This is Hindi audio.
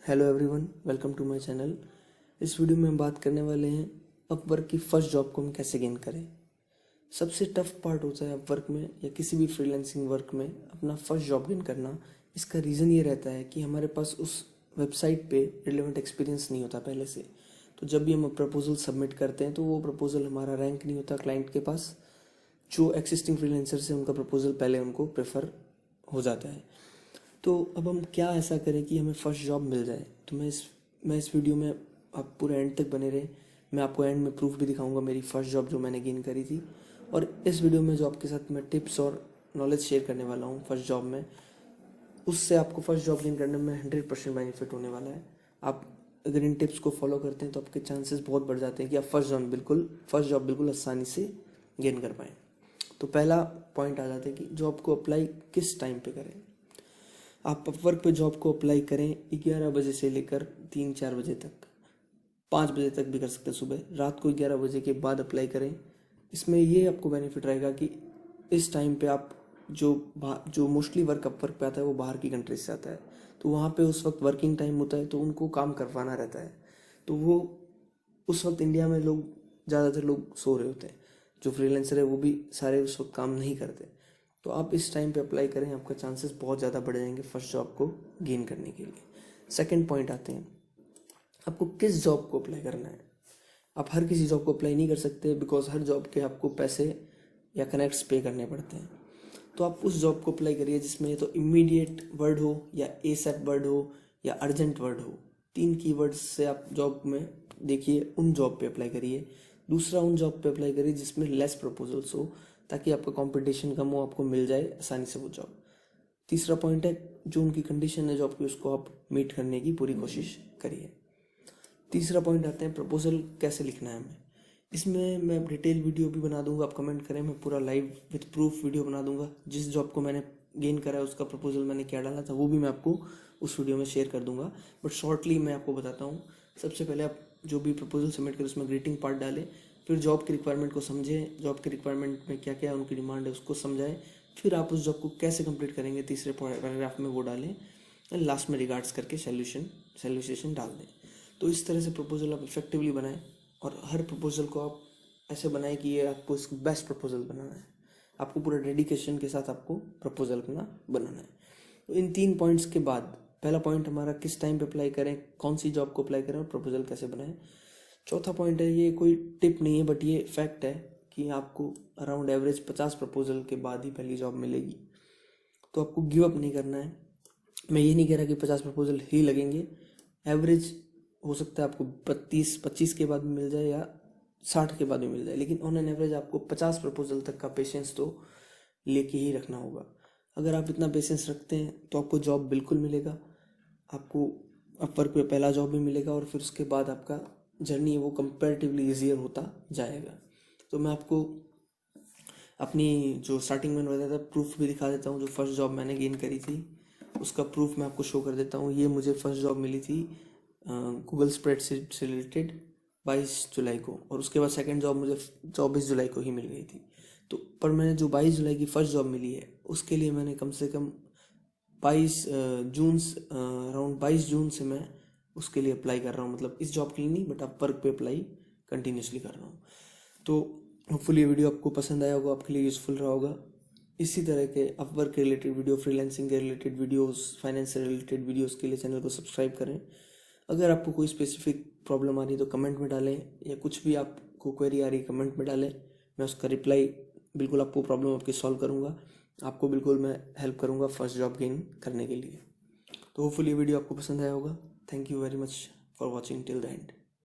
Hello everyone, welcome to my channel. इस वीडियो में हम बात करने वाले हैं अपवर्क की फर्स्ट जॉब को हम कैसे गेन करें। सबसे टफ पार्ट होता है अपवर्क में या किसी भी फ्रीलांसिंग वर्क में अपना फर्स्ट जॉब गेन करना। इसका रीज़न ये रहता है कि हमारे पास उस वेबसाइट पे रिलेवेंट एक्सपीरियंस नहीं होता पहले से। तो जब भी हम प्रपोजल सबमिट करते हैं तो वो प्रपोजल हमारा रैंक नहीं होता क्लाइंट के पास। जो एक्सिस्टिंग फ्रीलांसर से उनका प्रपोजल पहले उनको प्रेफर हो जाता है। तो अब हम क्या ऐसा करें कि हमें फ़र्स्ट जॉब मिल जाए। तो मैं इस वीडियो में आप पूरे एंड तक बने रहे। मैं आपको एंड में प्रूफ भी दिखाऊंगा मेरी फ़र्स्ट जॉब जो मैंने गेन करी थी। और इस वीडियो में जो आपके साथ मैं टिप्स और नॉलेज शेयर करने वाला हूँ फर्स्ट जॉब में, उससे आपको फर्स्ट जॉब गेन करने में 100% बेनिफिट होने वाला है। आप अगर इन टिप्स को फॉलो करते हैं तो आपके चांसेस बहुत बढ़ जाते हैं कि आप फर्स्ट जॉब बिल्कुल आसानी से गेन कर पाएँ। तो पहला पॉइंट आ जाता है कि जॉब को अप्लाई किस टाइम पे करें। आप अपवर्क पे जॉब को अप्लाई करें 11 बजे से लेकर 3-4 बजे तक, 5 बजे तक भी कर सकते हैं सुबह, रात को 11 बजे के बाद अप्लाई करें। इसमें ये आपको बेनिफिट रहेगा कि इस टाइम पे आप जो मोस्टली वर्क अपवर्क पे आता है वो बाहर की कंट्रीज से आता है, तो वहाँ पे उस वक्त वर्किंग टाइम होता है, तो उनको काम करवाना रहता है। तो वो उस वक्त इंडिया में ज़्यादातर लोग सो रहे होते हैं। जो फ्रीलांसर है वो भी सारे उस वक्त काम नहीं करते। तो आप इस टाइम पे अप्लाई करें, आपका चांसेस बहुत ज़्यादा बढ़ जाएंगे फर्स्ट जॉब को गेन करने के लिए। सेकंड पॉइंट आते हैं, आपको किस जॉब को अप्लाई करना है। आप हर किसी जॉब को अप्लाई नहीं कर सकते, बिकॉज हर जॉब के आपको पैसे या कनेक्ट्स पे करने पड़ते हैं। तो आप उस जॉब को अप्लाई करिए जिसमें तो इमीडिएट वर्ड हो या एसएप वर्ड हो या अर्जेंट वर्ड हो। 3 कीवर्ड्स से आप जॉब में देखिए, उन जॉब पे अप्लाई करिए। दूसरा, उन जॉब पे अप्लाई करिए जिसमें लेस प्रपोजल्स हो, ताकि आपका कंपटीशन कम हो, आपको मिल जाए आसानी से वो जॉब। तीसरा पॉइंट है, जो उनकी कंडीशन है जॉब की उसको आप मीट करने की पूरी कोशिश करिए। तीसरा पॉइंट आते हैं प्रपोजल कैसे लिखना है हमें। इसमें मैं डिटेल वीडियो भी बना दूंगा, आप कमेंट करें, मैं पूरा लाइव विथ प्रूफ वीडियो बना दूंगा। जिस जॉब को मैंने गेन करा है उसका प्रपोजल मैंने क्या डाला था वो भी मैं आपको उस वीडियो में शेयर कर दूंगा। बट शॉर्टली मैं आपको बताता हूँ। सबसे पहले आप जो भी प्रपोजल सबमिट करें उसमें ग्रीटिंग पार्ट डालें, फिर जॉब की रिक्वायरमेंट को समझें, जॉब की रिक्वायरमेंट में क्या क्या उनकी डिमांड है उसको समझाएं, फिर आप उस जॉब को कैसे कंप्लीट करेंगे तीसरे पैराग्राफ में वो डालें, एंड लास्ट में रिगार्ड्स करके सैल्यूटेशन डाल दें। तो इस तरह से प्रपोजल आप इफेक्टिवली बनाएं, और हर प्रपोजल को आप ऐसे बनाएं कि ये आपको इसको बेस्ट प्रपोजल बनाना है। आपको पूरा डेडिकेशन के साथ आपको प्रपोजल अपना बनाना है। तो इन 3 पॉइंट्स के बाद पहला पॉइंट हमारा किस टाइम पे अप्लाई करें, कौन सी जॉब को अप्लाई करें और प्रपोजल कैसे बनाएं। चौथा पॉइंट है, ये कोई टिप नहीं है बट ये फैक्ट है कि आपको अराउंड एवरेज 50 प्रपोजल के बाद ही पहली जॉब मिलेगी। तो आपको गिव अप नहीं करना है। मैं ये नहीं कह रहा कि 50 प्रपोजल ही लगेंगे, एवरेज हो सकता है आपको 25 के बाद भी मिल जाए या 60 के बाद भी मिल जाए, लेकिन ऑन एन एवरेज आपको 50 प्रपोजल तक का पेशेंस तो लेके ही रखना होगा। अगर आप इतना पेशेंस रखते हैं तो आपको जॉब बिल्कुल मिलेगा। आपको अपवर्क पे पहला जॉब भी मिलेगा और फिर उसके बाद आपका जर्नी है वो कंपैरेटिवली ईजियर होता जाएगा। तो मैं आपको अपनी जो स्टार्टिंग में बताया था प्रूफ भी दिखा देता हूँ। जो फर्स्ट जॉब मैंने गेन करी थी उसका प्रूफ मैं आपको शो कर देता हूँ। ये मुझे फर्स्ट जॉब मिली थी गूगल स्प्रेडशीट से रिलेटेड 22 जुलाई को, और उसके बाद सेकंड जॉब मुझे 24 जुलाई को ही मिल गई थी। तो पर मैंने जो 22 जुलाई की फर्स्ट जॉब मिली है उसके लिए मैंने कम से कम 22 जून से मैं उसके लिए अप्लाई कर रहा हूँ। मतलब इस जॉब के लिए नहीं बट अपवर्क पे अप्लाई कंटिन्यूसली कर रहा हूँ। तो होपफुली ये वीडियो आपको पसंद आया होगा, आपके लिए यूज़फुल रहा होगा। इसी तरह के अपवर्क के रिलेटेड वीडियो, फ्रीलांसिंग के रिलेटेड वीडियोस, फाइनेंस से रिलेटेड वीडियोस के लिए चैनल को सब्सक्राइब करें। अगर आपको कोई स्पेसिफिक प्रॉब्लम आ रही है तो कमेंट में डालें, या कुछ भी आपको क्वेरी आ रही है कमेंट में डालें, मैं उसका रिप्लाई बिल्कुल आपको प्रॉब्लम आपकी सॉल्व करूँगा। आपको बिल्कुल मैं हेल्प करूँगा फर्स्ट जॉब गेन करने के लिए। तो होपफुली ये वीडियो आपको पसंद आया होगा। Thank you very much for watching till the end.